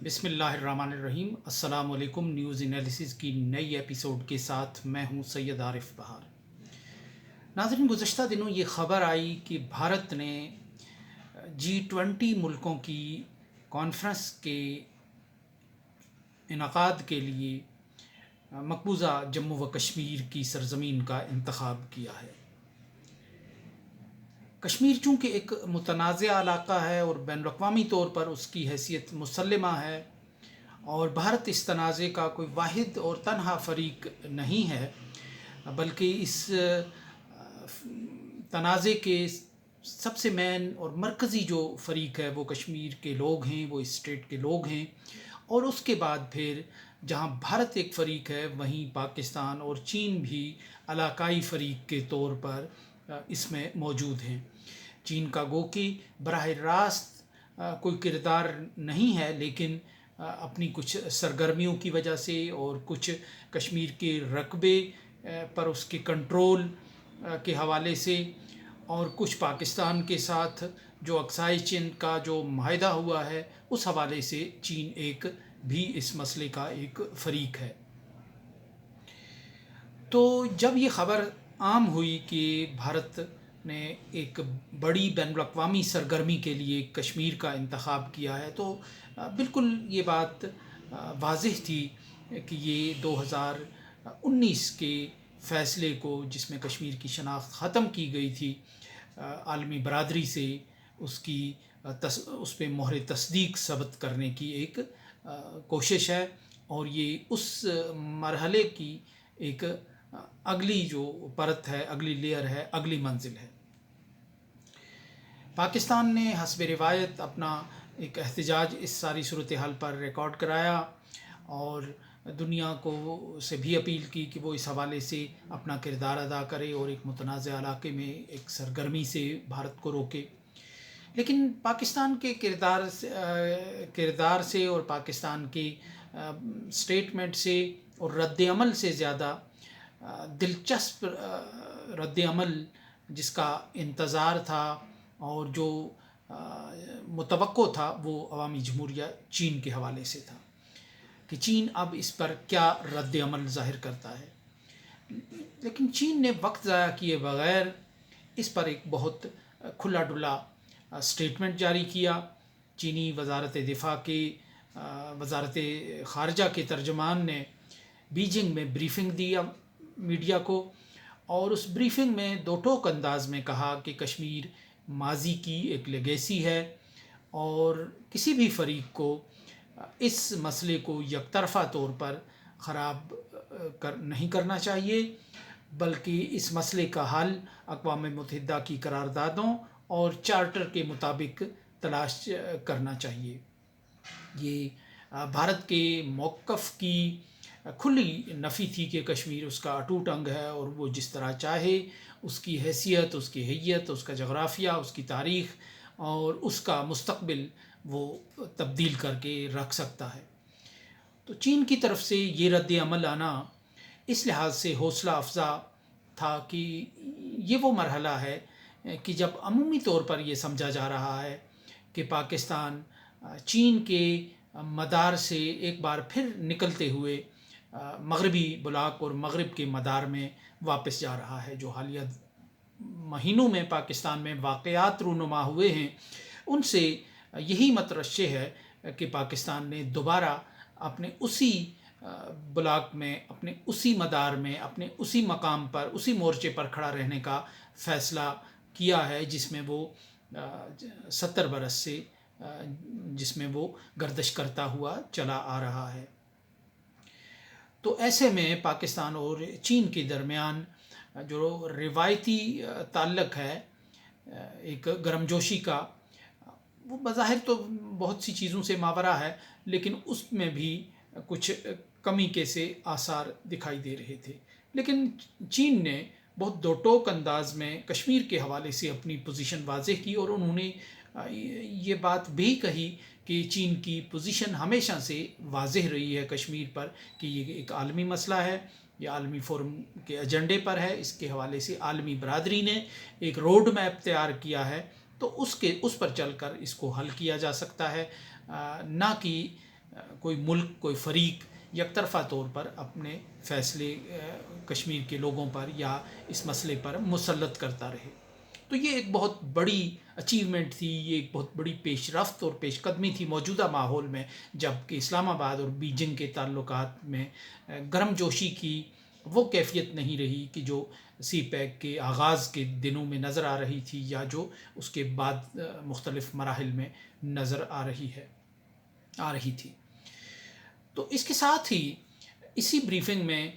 بسم اللہ الرحمن الرحیم۔ السلام علیکم۔ نیوز انالیسز کی نئی ایپیسوڈ کے ساتھ میں ہوں سید عارف بہار۔ ناظرین، گزشتہ دنوں یہ خبر آئی کہ بھارت نے G20 ملکوں کی کانفرنس کے انعقاد کے لیے مقبوضہ جموں و کشمیر کی سرزمین کا انتخاب کیا ہے۔ کشمیر چونکہ ایک متنازع علاقہ ہے اور بین الاقوامی طور پر اس کی حیثیت مسلمہ ہے، اور بھارت اس تنازع کا کوئی واحد اور تنہا فریق نہیں ہے، بلکہ اس تنازع کے سب سے مین اور مرکزی جو فریق ہے وہ کشمیر کے لوگ ہیں، وہ اسٹیٹ کے لوگ ہیں، اور اس کے بعد پھر جہاں بھارت ایک فریق ہے وہیں پاکستان اور چین بھی علاقائی فریق کے طور پر اس میں موجود ہیں۔ چین کا گو کہ براہ راست کوئی کردار نہیں ہے، لیکن اپنی کچھ سرگرمیوں کی وجہ سے اور کچھ کشمیر کے رقبے پر اس کے کنٹرول کے حوالے سے، اور کچھ پاکستان کے ساتھ جو اقصائی چین کا جو معاہدہ ہوا ہے اس حوالے سے چین ایک بھی اس مسئلے کا ایک فریق ہے۔ تو جب یہ خبر عام ہوئی کہ بھارت نے ایک بڑی بین الاقوامی سرگرمی کے لیے کشمیر کا انتخاب کیا ہے، تو بالکل یہ بات واضح تھی کہ یہ 2019 کے فیصلے کو، جس میں کشمیر کی شناخت ختم کی گئی تھی، عالمی برادری سے اس پہ مہر تصدیق ثبت کرنے کی ایک کوشش ہے، اور یہ اس مرحلے کی ایک اگلی جو پرت ہے، اگلی لیئر ہے، اگلی منزل ہے۔ پاکستان نے حسب روایت اپنا ایک احتجاج اس ساری صورتحال پر ریکارڈ کرایا، اور دنیا کو سے بھی اپیل کی کہ وہ اس حوالے سے اپنا کردار ادا کرے اور ایک متنازع علاقے میں ایک سرگرمی سے بھارت کو روکے۔ لیکن پاکستان کے کردار سے اور پاکستان کے سٹیٹمنٹ سے اور رد عمل سے زیادہ دلچسپ رد عمل جس کا انتظار تھا اور جو متوقع تھا وہ عوامی جمہوریہ چین کے حوالے سے تھا کہ چین اب اس پر کیا رد عمل ظاہر کرتا ہے۔ لیکن چین نے وقت ضائع کیے بغیر اس پر ایک بہت کھلا ڈلا سٹیٹمنٹ جاری کیا۔ چینی وزارت دفاع کے وزارت خارجہ کے ترجمان نے بیجنگ میں بریفنگ دی میڈیا کو، اور اس بریفنگ میں دو ٹوک انداز میں کہا کہ کشمیر ماضی کی ایک لیگیسی ہے، اور کسی بھی فریق کو اس مسئلے کو یک طرفہ طور پر خراب نہیں کرنا چاہیے، بلکہ اس مسئلے کا حل اقوام متحدہ کی قراردادوں اور چارٹر کے مطابق تلاش کرنا چاہیے۔ یہ بھارت کے موقف کی کھلی نفی تھی کہ کشمیر اس کا اٹوٹ انگ ہے، اور وہ جس طرح چاہے اس کی حیثیت، اس کی حیت، اس کا جغرافیہ، اس کی تاریخ اور اس کا مستقبل وہ تبدیل کر کے رکھ سکتا ہے۔ تو چین کی طرف سے یہ رد عمل آنا اس لحاظ سے حوصلہ افزا تھا کہ یہ وہ مرحلہ ہے کہ جب عمومی طور پر یہ سمجھا جا رہا ہے کہ پاکستان چین کے مدار سے ایک بار پھر نکلتے ہوئے مغربی بلاک اور مغرب کے مدار میں واپس جا رہا ہے۔ جو حالیہ مہینوں میں پاکستان میں واقعات رونما ہوئے ہیں ان سے یہی مترشح ہے کہ پاکستان نے دوبارہ اپنے اسی بلاک میں، اپنے اسی مدار میں، اپنے اسی مقام پر، اسی مورچے پر کھڑا رہنے کا فیصلہ کیا ہے جس میں وہ 70 برس سے جس میں وہ گردش کرتا ہوا چلا آ رہا ہے۔ تو ایسے میں پاکستان اور چین کے درمیان جو روایتی تعلق ہے ایک گرم جوشی کا، وہ بظاہر تو بہت سی چیزوں سے ماورا ہے، لیکن اس میں بھی کچھ کمی کے سے آثار دکھائی دے رہے تھے۔ لیکن چین نے بہت دو ٹوک انداز میں کشمیر کے حوالے سے اپنی پوزیشن واضح کی، اور انہوں نے یہ بات بھی کہی کہ چین کی پوزیشن ہمیشہ سے واضح رہی ہے کشمیر پر کہ یہ ایک عالمی مسئلہ ہے، یہ عالمی فورم کے ایجنڈے پر ہے، اس کے حوالے سے عالمی برادری نے ایک روڈ میپ تیار کیا ہے، تو اس پر چل کر اس کو حل کیا جا سکتا ہے، نہ کہ کوئی ملک، کوئی فریق یک طرفہ طور پر اپنے فیصلے کشمیر کے لوگوں پر یا اس مسئلے پر مسلط کرتا رہے. تو یہ ایک بہت بڑی اچیومنٹ تھی، یہ ایک بہت بڑی پیش رفت اور پیش قدمی تھی موجودہ ماحول میں، جب کہ اسلام آباد اور بیجنگ کے تعلقات میں گرم جوشی کی وہ کیفیت نہیں رہی کہ جو سی پیک کے آغاز کے دنوں میں نظر آ رہی تھی یا جو اس کے بعد مختلف مراحل میں نظر آ رہی تھی. تو اس کے ساتھ ہی اسی بریفنگ میں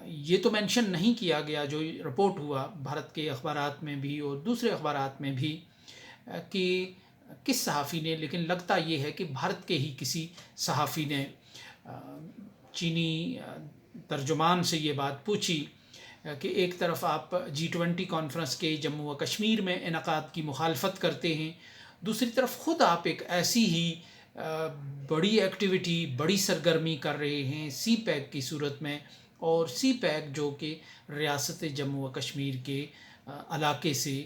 یہ تو مینشن نہیں کیا گیا، جو رپورٹ ہوا بھارت کے اخبارات میں بھی اور دوسرے اخبارات میں بھی، کہ کس صحافی نے، لیکن لگتا یہ ہے کہ بھارت کے ہی کسی صحافی نے چینی ترجمان سے یہ بات پوچھی کہ ایک طرف آپ G20 کانفرنس کے جموں و کشمیر میں انعقاد کی مخالفت کرتے ہیں، دوسری طرف خود آپ ایک ایسی ہی بڑی ایکٹیویٹی، بڑی سرگرمی کر رہے ہیں سی پیک کی صورت میں، اور سی پیک جو کہ ریاست جموں و کشمیر کے علاقے سے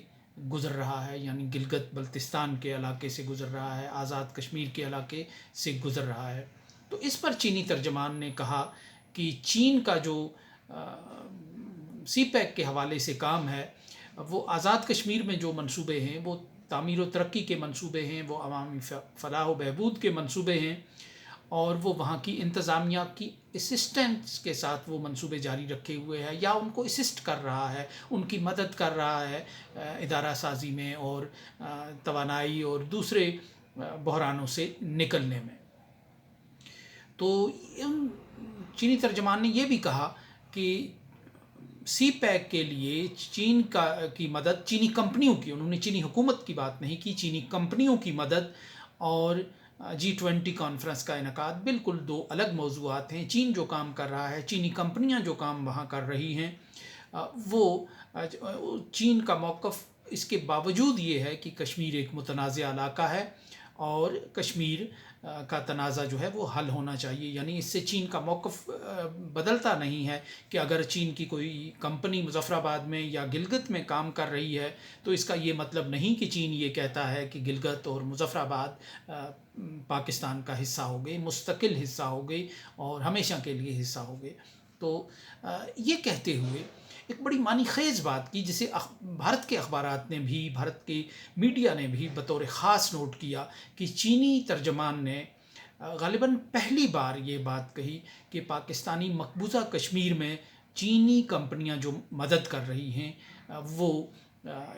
گزر رہا ہے، یعنی گلگت بلتستان کے علاقے سے گزر رہا ہے، آزاد کشمیر کے علاقے سے گزر رہا ہے. تو اس پر چینی ترجمان نے کہا کہ چین کا جو سی پیک کے حوالے سے کام ہے، وہ آزاد کشمیر میں جو منصوبے ہیں وہ تعمیر و ترقی کے منصوبے ہیں، وہ عوامی فلاح و بہبود کے منصوبے ہیں، اور وہ وہاں کی انتظامیہ کی اسسٹنس کے ساتھ وہ منصوبے جاری رکھے ہوئے ہیں، یا ان کو اسسٹ کر رہا ہے، ان کی مدد کر رہا ہے ادارہ سازی میں اور توانائی اور دوسرے بحرانوں سے نکلنے میں. تو چینی ترجمان نے یہ بھی کہا کہ سی پیک کے لیے چین کی مدد، چینی کمپنیوں کی، انہوں نے چینی حکومت کی بات نہیں کی، چینی کمپنیوں کی مدد اور G20 کانفرنس کا انعقاد بالکل دو الگ موضوعات ہیں. چین جو کام کر رہا ہے، چینی کمپنیاں جو کام وہاں کر رہی ہیں، وہ چین کا موقف اس کے باوجود یہ ہے کہ کشمیر ایک متنازع علاقہ ہے اور کشمیر کا تنازع جو ہے وہ حل ہونا چاہیے. یعنی اس سے چین کا موقف بدلتا نہیں ہے کہ اگر چین کی کوئی کمپنی مظفر آباد میں یا گلگت میں کام کر رہی ہے تو اس کا یہ مطلب نہیں کہ چین یہ کہتا ہے کہ گلگت اور مظفر آباد پاکستان کا حصہ ہو گئے، مستقل حصہ ہو گئے اور ہمیشہ کے لیے حصہ ہو گئے. تو یہ کہتے ہوئے ایک بڑی معنی خیز بات کی، جسے بھارت کے اخبارات نے بھی، بھارت کے میڈیا نے بھی بطور خاص نوٹ کیا، کہ چینی ترجمان نے غالباً پہلی بار یہ بات کہی کہ پاکستانی مقبوضہ کشمیر میں چینی کمپنیاں جو مدد کر رہی ہیں وہ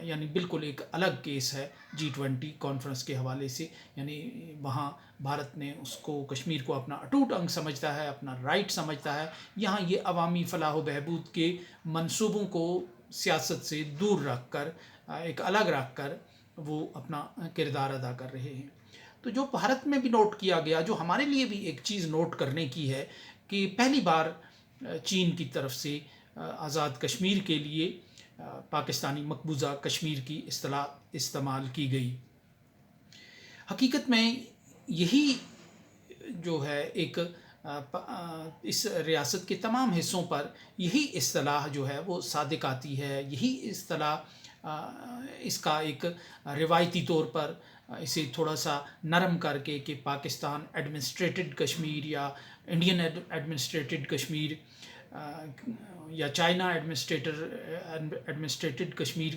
یعنی بالکل ایک الگ کیس ہے G20 کانفرنس کے حوالے سے. یعنی وہاں بھارت نے اس کو، کشمیر کو اپنا اٹوٹ انگ سمجھتا ہے، اپنا رائٹ سمجھتا ہے. یہاں یہ عوامی فلاح و بہبود کے منصوبوں کو سیاست سے دور رکھ کر، ایک الگ رکھ کر وہ اپنا کردار ادا کر رہے ہیں. تو جو بھارت میں بھی نوٹ کیا گیا، جو ہمارے لیے بھی ایک چیز نوٹ کرنے کی ہے، کہ پہلی بار چین کی طرف سے آزاد کشمیر کے لیے پاکستانی مقبوضہ کشمیر کی اصطلاح استعمال کی گئی. حقیقت میں یہی جو ہے ایک اس ریاست کے تمام حصوں پر یہی اصطلاح جو ہے وہ صادق آتی ہے. یہی اصطلاح اس کا ایک روایتی طور پر اسے تھوڑا سا نرم کر کے کہ پاکستان ایڈمنسٹریٹڈ کشمیر یا انڈین ایڈمنسٹریٹڈ کشمیر یا چائنا ایڈمنسٹریٹڈ کشمیر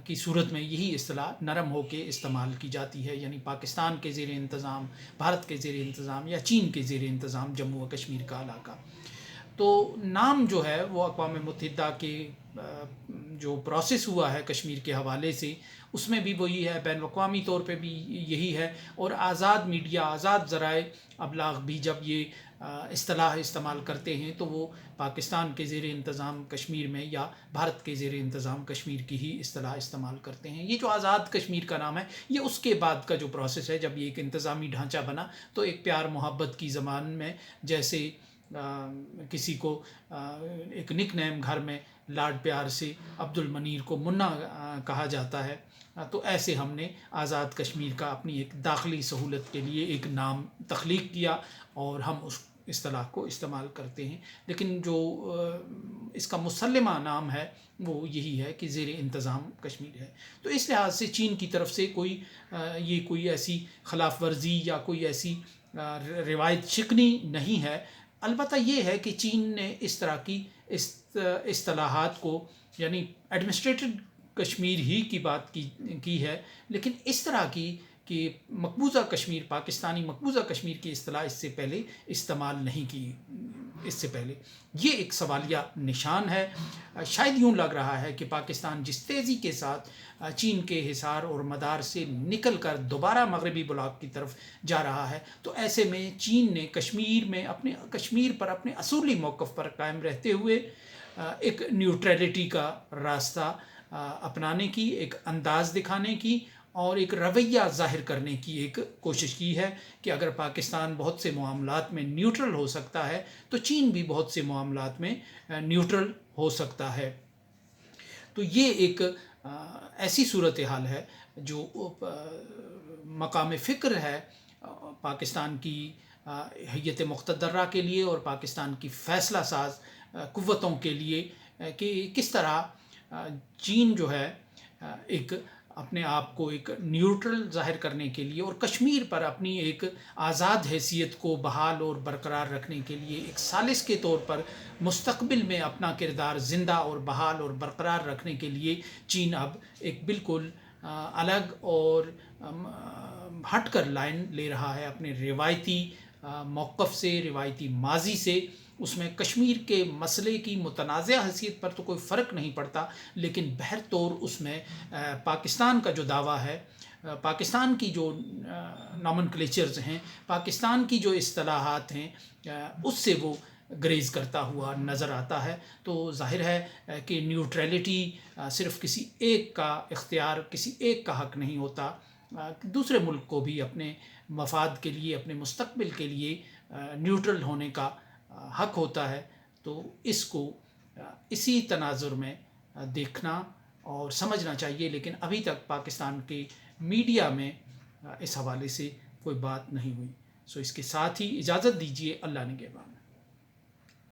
کی صورت میں یہی اصطلاح نرم ہو کے استعمال کی جاتی ہے. یعنی پاکستان کے زیر انتظام، بھارت کے زیر انتظام یا چین کے زیر انتظام جموں و کشمیر کا علاقہ. تو نام جو ہے وہ اقوام متحدہ کے جو پروسیس ہوا ہے کشمیر کے حوالے سے، اس میں بھی وہی ہے، بین الاقوامی طور پہ بھی یہی ہے، اور آزاد میڈیا، آزاد ذرائع ابلاغ بھی جب یہ اصطلاح استعمال کرتے ہیں تو وہ پاکستان کے زیر انتظام کشمیر میں یا بھارت کے زیر انتظام کشمیر کی ہی اصطلاح استعمال کرتے ہیں. یہ جو آزاد کشمیر کا نام ہے، یہ اس کے بعد کا جو پروسیس ہے، جب یہ ایک انتظامی ڈھانچہ بنا تو ایک پیار محبت کی زبان میں، جیسے کسی کو ایک نک نیم گھر میں لاڈ پیار سے عبد المنیر کو منا کہا جاتا ہے، تو ایسے ہم نے آزاد کشمیر کا اپنی ایک داخلی سہولت کے لیے ایک نام تخلیق کیا اور ہم اس اصطلاح کو استعمال کرتے ہیں. لیکن جو اس کا مسلمہ نام ہے وہ یہی ہے کہ زیر انتظام کشمیر ہے. تو اس لحاظ سے چین کی طرف سے کوئی ایسی خلاف ورزی یا کوئی ایسی روایت شکنی نہیں ہے۔ البتہ یہ ہے کہ چین نے اس طرح کی اصطلاحات کو، یعنی ایڈمنسٹریٹڈ کشمیر ہی کی بات کی ہے، لیکن اس طرح کی کہ مقبوضہ کشمیر، پاکستانی مقبوضہ کشمیر کی اصطلاح اس سے پہلے استعمال نہیں کی اس سے پہلے۔ یہ ایک سوالیہ نشان ہے۔ شاید یوں لگ رہا ہے کہ پاکستان جس تیزی کے ساتھ چین کے حصار اور مدار سے نکل کر دوبارہ مغربی بلاک کی طرف جا رہا ہے، تو ایسے میں چین نے کشمیر پر اپنے اصولی موقف پر قائم رہتے ہوئے ایک نیوٹرلٹی کا راستہ اپنانے کی، ایک انداز دکھانے کی اور ایک رویہ ظاہر کرنے کی ایک کوشش کی ہے کہ اگر پاکستان بہت سے معاملات میں نیوٹرل ہو سکتا ہے تو چین بھی بہت سے معاملات میں نیوٹرل ہو سکتا ہے۔ تو یہ ایک ایسی صورتحال ہے جو مقام فکر ہے پاکستان کی حیت مقتدرہ کے لیے اور پاکستان کی فیصلہ ساز قوتوں کے لیے، کہ کس طرح چین جو ہے ایک اپنے آپ کو ایک نیوٹرل ظاہر کرنے کے لیے اور کشمیر پر اپنی ایک آزاد حیثیت کو بحال اور برقرار رکھنے کے لیے ایک ثالث کے طور پر مستقبل میں اپنا کردار زندہ اور بحال اور برقرار رکھنے کے لیے چین اب ایک بالکل الگ اور ہٹ کر لائن لے رہا ہے اپنے روایتی موقف سے، روایتی ماضی سے۔ اس میں کشمیر کے مسئلے کی متنازع حیثیت پر تو کوئی فرق نہیں پڑتا، لیکن بہر طور اس میں پاکستان کا جو دعویٰ ہے، پاکستان کی جو نامنکلیچرز ہیں، پاکستان کی جو اصطلاحات ہیں، اس سے وہ گریز کرتا ہوا نظر آتا ہے۔ تو ظاہر ہے کہ نیوٹرلٹی صرف کسی ایک کا اختیار، کسی ایک کا حق نہیں ہوتا، دوسرے ملک کو بھی اپنے مفاد کے لیے، اپنے مستقبل کے لیے نیوٹرل ہونے کا حق ہوتا ہے۔ تو اس کو اسی تناظر میں دیکھنا اور سمجھنا چاہیے، لیکن ابھی تک پاکستان کے میڈیا میں اس حوالے سے کوئی بات نہیں ہوئی۔ سو اس کے ساتھ ہی اجازت دیجیے، اللہ نگہبان۔